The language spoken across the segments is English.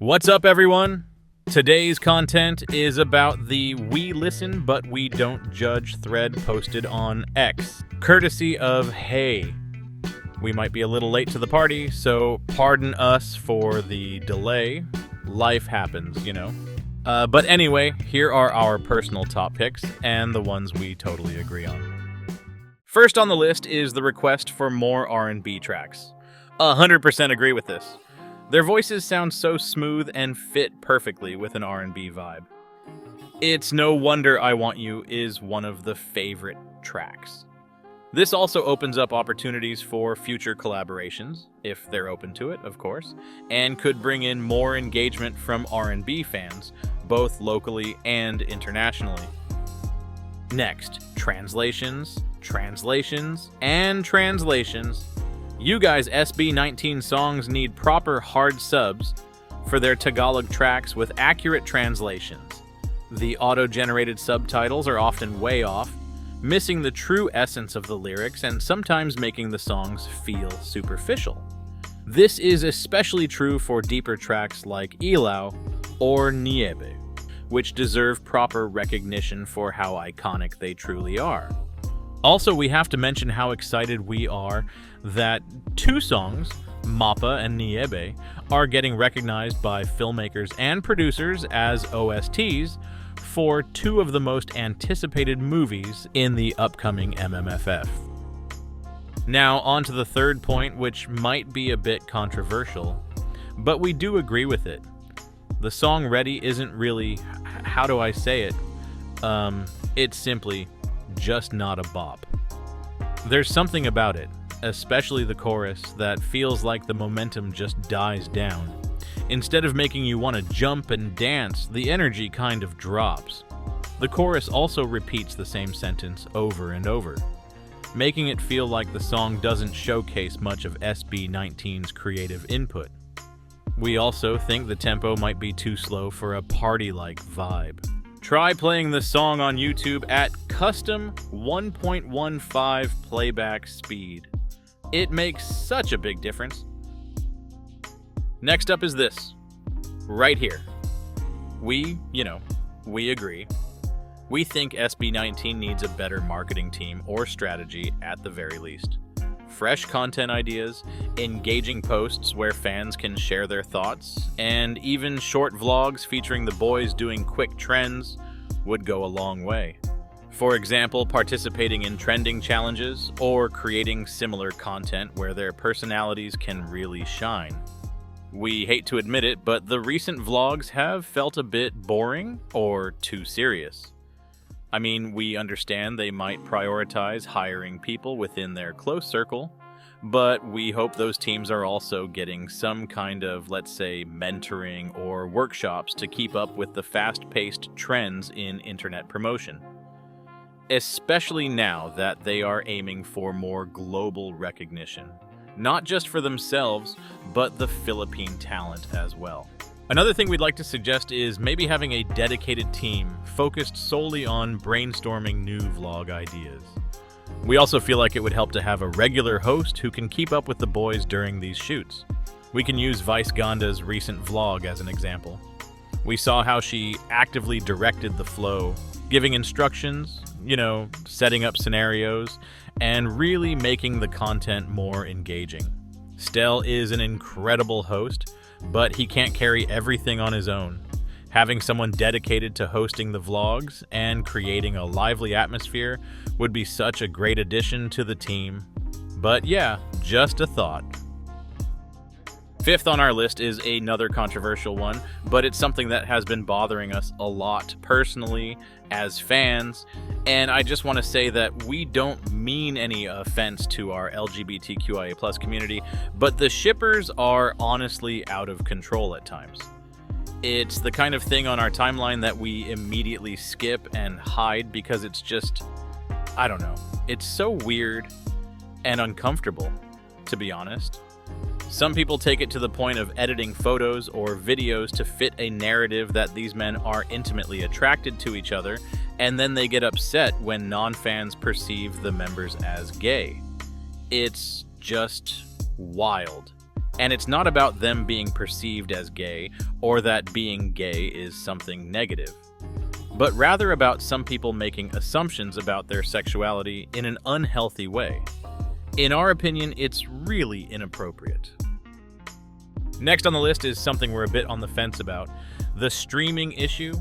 What's up, everyone? Today's content is about the We Listen But We Don't Judge thread posted on X, courtesy of Hey. We might be a little late to the party, so pardon us for the delay. Life happens, you know. But anyway, here are our personal top picks and the ones we totally agree on. First on the list is the request for more R&B tracks. 100% agree with this. Their voices sound so smooth and fit perfectly with an R&B vibe. It's no wonder I Want You is one of the favorite tracks. This also opens up opportunities for future collaborations, if they're open to it, of course, and could bring in more engagement from R&B fans, both locally and internationally. Next, translations. You guys' SB19 songs need proper hard subs for their Tagalog tracks with accurate translations. The auto-generated subtitles are often way off, missing the true essence of the lyrics and sometimes making the songs feel superficial. This is especially true for deeper tracks like Ilaw or Niebe, which deserve proper recognition for how iconic they truly are. Also, we have to mention how excited we are that two songs, Mappa and Niebe, are getting recognized by filmmakers and producers as OSTs for two of the most anticipated movies in the upcoming MMFF. Now, on to the third point, which might be a bit controversial, but we do agree with it. The song Ready isn't really, how do I say it? It's simply just not a bop. There's something about it, especially the chorus, that feels like the momentum just dies down. Instead of making you want to jump and dance, the energy kind of drops. The chorus also repeats the same sentence over and over, making it feel like the song doesn't showcase much of SB19's creative input. We also think the tempo might be too slow for a party-like vibe. Try playing the song on YouTube at custom 1.15 playback speed. It makes such a big difference. Next up is this, right here. We agree. We think SB19 needs a better marketing team or strategy at the very least. Fresh content ideas, engaging posts where fans can share their thoughts, and even short vlogs featuring the boys doing quick trends would go a long way. For example, participating in trending challenges or creating similar content where their personalities can really shine. We hate to admit it, but the recent vlogs have felt a bit boring or too serious. I mean, we understand they might prioritize hiring people within their close circle, but we hope those teams are also getting some kind of, let's say, mentoring or workshops to keep up with the fast-paced trends in internet promotion. Especially now that they are aiming for more global recognition, not just for themselves, but the Philippine talent as well. Another thing we'd like to suggest is maybe having a dedicated team focused solely on brainstorming new vlog ideas. We also feel like it would help to have a regular host who can keep up with the boys during these shoots. We can use Vice Ganda's recent vlog as an example. We saw how she actively directed the flow, giving instructions, setting up scenarios, and really making the content more engaging. Stell is an incredible host, but he can't carry everything on his own. Having someone dedicated to hosting the vlogs and creating a lively atmosphere would be such a great addition to the team. But yeah, just a thought. Fifth on our list is another controversial one, but it's something that has been bothering us a lot personally as fans, and I just want to say that we don't mean any offense to our LGBTQIA+ community, but the shippers are honestly out of control at times. It's the kind of thing on our timeline that we immediately skip and hide because it's just, I don't know, it's so weird and uncomfortable, to be honest. Some people take it to the point of editing photos or videos to fit a narrative that these men are intimately attracted to each other, and then they get upset when non-fans perceive the members as gay. It's just wild And it's not about them being perceived as gay or that being gay is something negative, but rather about some people making assumptions about their sexuality in an unhealthy way. In our opinion, it's really inappropriate. Next on the list is something we're a bit on the fence about, the streaming issue.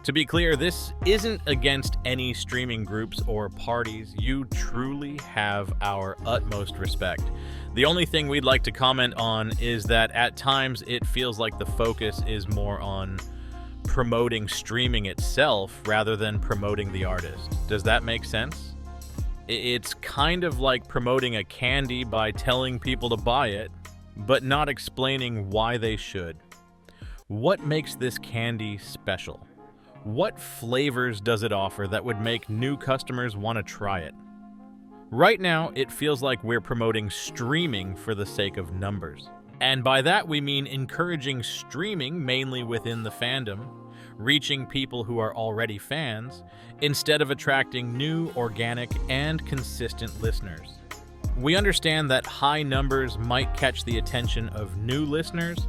To be clear, this isn't against any streaming groups or parties. You truly have our utmost respect. The only thing we'd like to comment on is that at times it feels like the focus is more on promoting streaming itself rather than promoting the artist. Does that make sense? It's kind of like promoting a candy by telling people to buy it, but not explaining why they should. What makes this candy special? What flavors does it offer that would make new customers want to try it? Right now, it feels like we're promoting streaming for the sake of numbers. And by that we mean encouraging streaming mainly within the fandom, reaching people who are already fans, instead of attracting new, organic, and consistent listeners. We understand that high numbers might catch the attention of new listeners,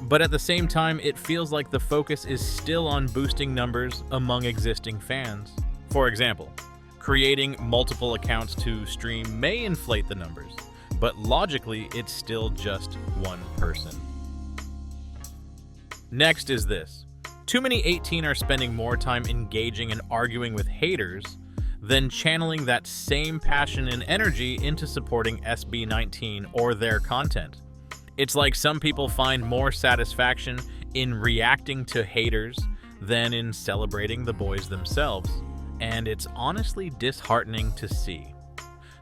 but at the same time, it feels like the focus is still on boosting numbers among existing fans. For example, creating multiple accounts to stream may inflate the numbers, but logically, it's still just one person. Next is this. Too many 18 are spending more time engaging and arguing with haters than channeling that same passion and energy into supporting SB19 or their content. It's like some people find more satisfaction in reacting to haters than in celebrating the boys themselves, and it's honestly disheartening to see.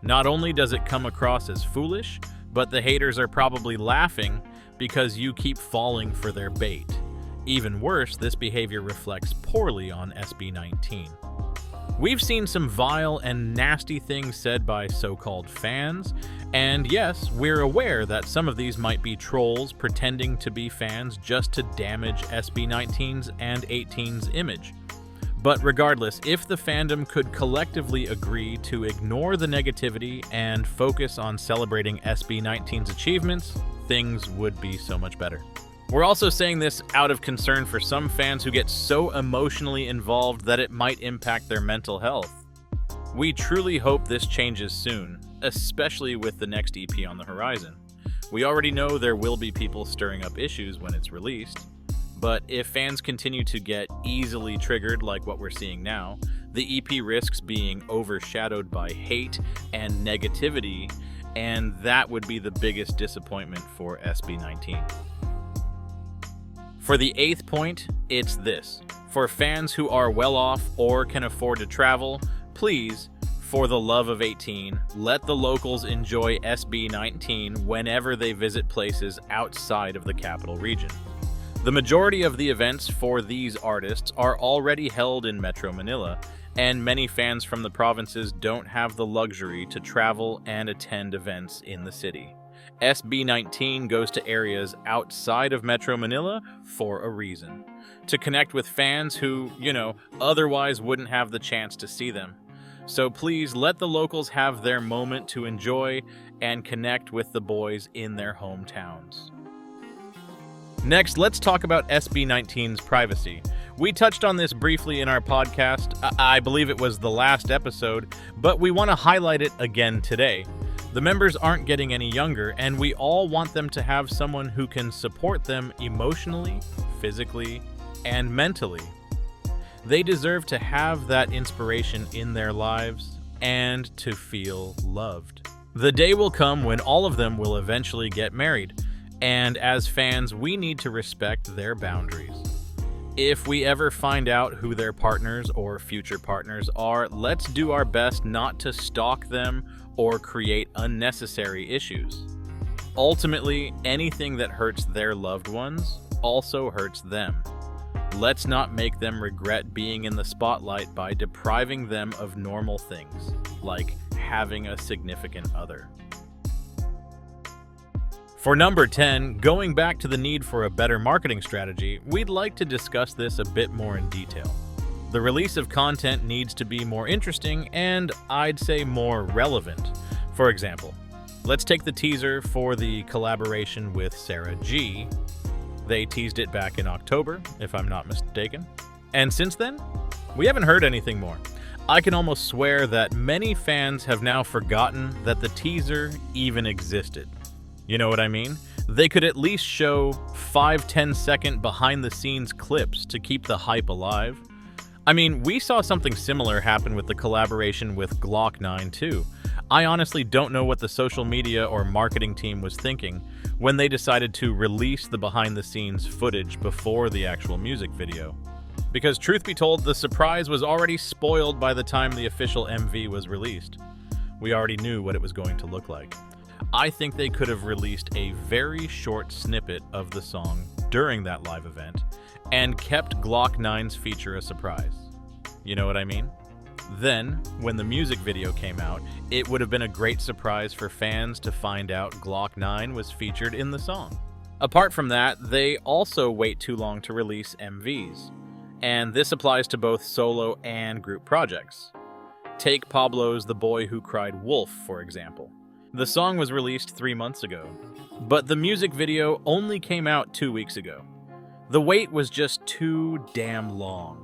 Not only does it come across as foolish, but the haters are probably laughing because you keep falling for their bait. Even worse, this behavior reflects poorly on SB19. We've seen some vile and nasty things said by so-called fans, and yes, we're aware that some of these might be trolls pretending to be fans just to damage SB19's and 18's image. But regardless, if the fandom could collectively agree to ignore the negativity and focus on celebrating SB19's achievements, things would be so much better. We're also saying this out of concern for some fans who get so emotionally involved that it might impact their mental health. We truly hope this changes soon, especially with the next EP on the horizon. We already know there will be people stirring up issues when it's released, but if fans continue to get easily triggered like what we're seeing now, the EP risks being overshadowed by hate and negativity, and that would be the biggest disappointment for SB19. For the 8th point, it's this. For fans who are well off or can afford to travel, please, for the love of 18, let the locals enjoy SB19 whenever they visit places outside of the capital region. The majority of the events for these artists are already held in Metro Manila, and many fans from the provinces don't have the luxury to travel and attend events in the city. SB19 goes to areas outside of Metro Manila for a reason. To connect with fans who, otherwise wouldn't have the chance to see them. So please let the locals have their moment to enjoy and connect with the boys in their hometowns. Next, let's talk about SB19's privacy. We touched on this briefly in our podcast, I believe it was the last episode, but we want to highlight it again today. The members aren't getting any younger, and we all want them to have someone who can support them emotionally, physically, and mentally. They deserve to have that inspiration in their lives and to feel loved. The day will come when all of them will eventually get married, and as fans, we need to respect their boundaries. If we ever find out who their partners or future partners are, let's do our best not to stalk them or create unnecessary issues. Ultimately, anything that hurts their loved ones also hurts them. Let's not make them regret being in the spotlight by depriving them of normal things, like having a significant other. For number 10, going back to the need for a better marketing strategy, we'd like to discuss this a bit more in detail. The release of content needs to be more interesting and, I'd say, more relevant. For example, Let's take the teaser for the collaboration with Sarah G. They teased it back in October, if I'm not mistaken. And since then, we haven't heard anything more. I can almost swear that many fans have now forgotten that the teaser even existed. You know what I mean? They could at least show 5-10 second behind-the-scenes clips to keep the hype alive. I mean, we saw something similar happen with the collaboration with Glock 9 too. I honestly don't know what the social media or marketing team was thinking when they decided to release the behind-the-scenes footage before the actual music video. Because truth be told, the surprise was already spoiled by the time the official MV was released. We already knew what it was going to look like. I think they could have released a very short snippet of the song during that live event and kept Glock 9's feature a surprise. You know what I mean? Then, when the music video came out, it would have been a great surprise for fans to find out Glock 9 was featured in the song. Apart from that, they also wait too long to release MVs. And this applies to both solo and group projects. Take Pablo's The Boy Who Cried Wolf, for example. The song was released 3 months ago, but the music video only came out 2 weeks ago. The wait was just too damn long.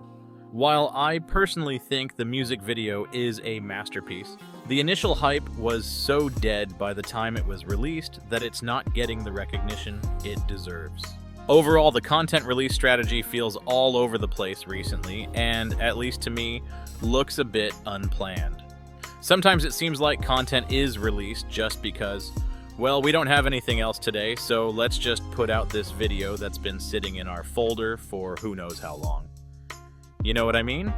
While I personally think the music video is a masterpiece, the initial hype was so dead by the time it was released that it's not getting the recognition it deserves. Overall, the content release strategy feels all over the place recently, and, at least to me, looks a bit unplanned. Sometimes it seems like content is released just because, well, we don't have anything else today, so let's just put out this video that's been sitting in our folder for who knows how long. You know what I mean?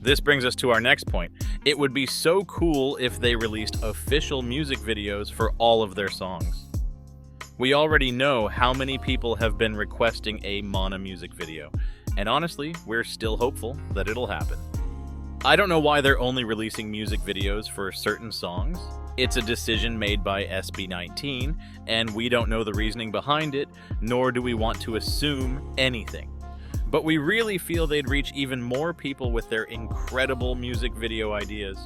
This brings us to our next point. It would be so cool if they released official music videos for all of their songs. We already know how many people have been requesting a Mana music video, and honestly, we're still hopeful that it'll happen. I don't know why they're only releasing music videos for certain songs. It's a decision made by SB19, and we don't know the reasoning behind it, nor do we want to assume anything. But we really feel they'd reach even more people with their incredible music video ideas.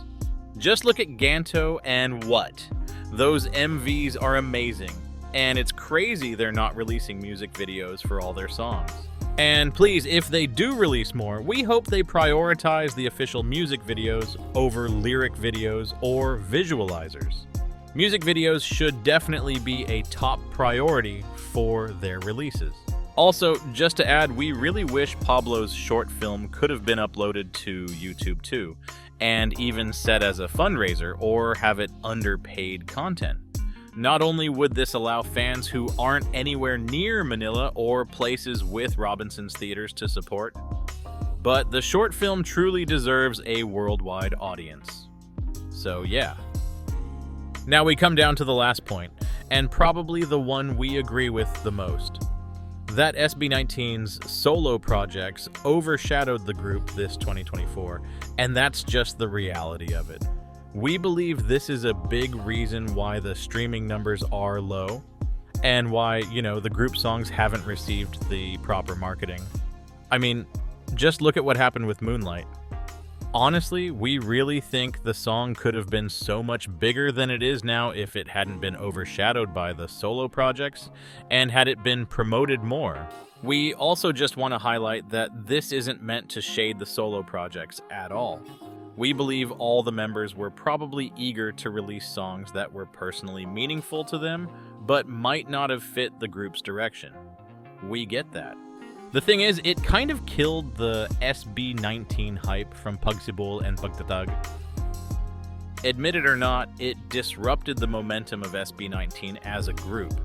Just look at Ganto and What. Those MVs are amazing. And it's crazy they're not releasing music videos for all their songs. And please, if they do release more, we hope they prioritize the official music videos over lyric videos or visualizers. Music videos should definitely be a top priority for their releases. Also, just to add, we really wish Pablo's short film could have been uploaded to YouTube too, and even set as a fundraiser or have it underpaid content. Not only would this allow fans who aren't anywhere near Manila or places with Robinson's theaters to support, but the short film truly deserves a worldwide audience. So yeah. Now we come down to the last point, and probably the one we agree with the most. That SB19's solo projects overshadowed the group this 2024, and that's just the reality of it. We believe this is a big reason why the streaming numbers are low, and why, the group songs haven't received the proper marketing. I mean, just look at what happened with Moonlight. Honestly, we really think the song could have been so much bigger than it is now if it hadn't been overshadowed by the solo projects, and had it been promoted more. We also just want to highlight that this isn't meant to shade the solo projects at all. We believe all the members were probably eager to release songs that were personally meaningful to them, but might not have fit the group's direction. We get that. The thing is, it kind of killed the SB19 hype from Pagsibol and Pagtatag. Admit it or not, it disrupted the momentum of SB19 as a group.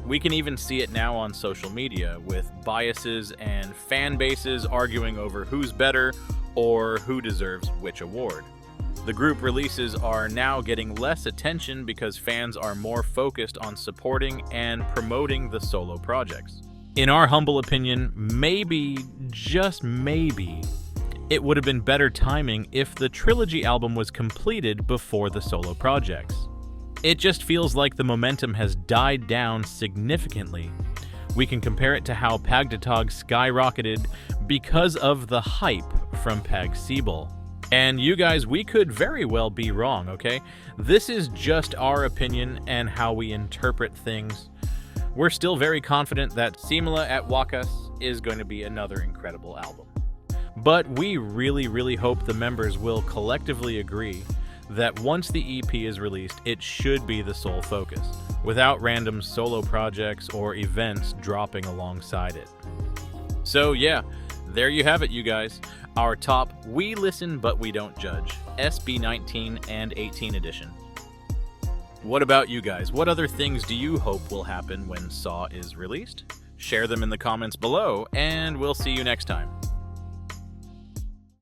We can even see it now on social media, with biases and fan bases arguing over who's better or who deserves which award. The group releases are now getting less attention because fans are more focused on supporting and promoting the solo projects. In our humble opinion, maybe, just maybe, it would have been better timing if the trilogy album was completed before the solo projects. It just feels like the momentum has died down significantly. We can compare it to how Pagtatag skyrocketed because of the hype from Pagsibol. And you guys, we could very well be wrong, okay? This is just our opinion and how we interpret things. We're still very confident that Simula at Wakas is going to be another incredible album. But we really hope the members will collectively agree that once the EP is released, it should be the sole focus, without random solo projects or events dropping alongside it. So yeah, there you have it, you guys. Our top We Listen But We Don't Judge, SB19 and 18 edition. What about you guys? What other things do you hope will happen when Saw is released? Share them in the comments below, and we'll see you next time.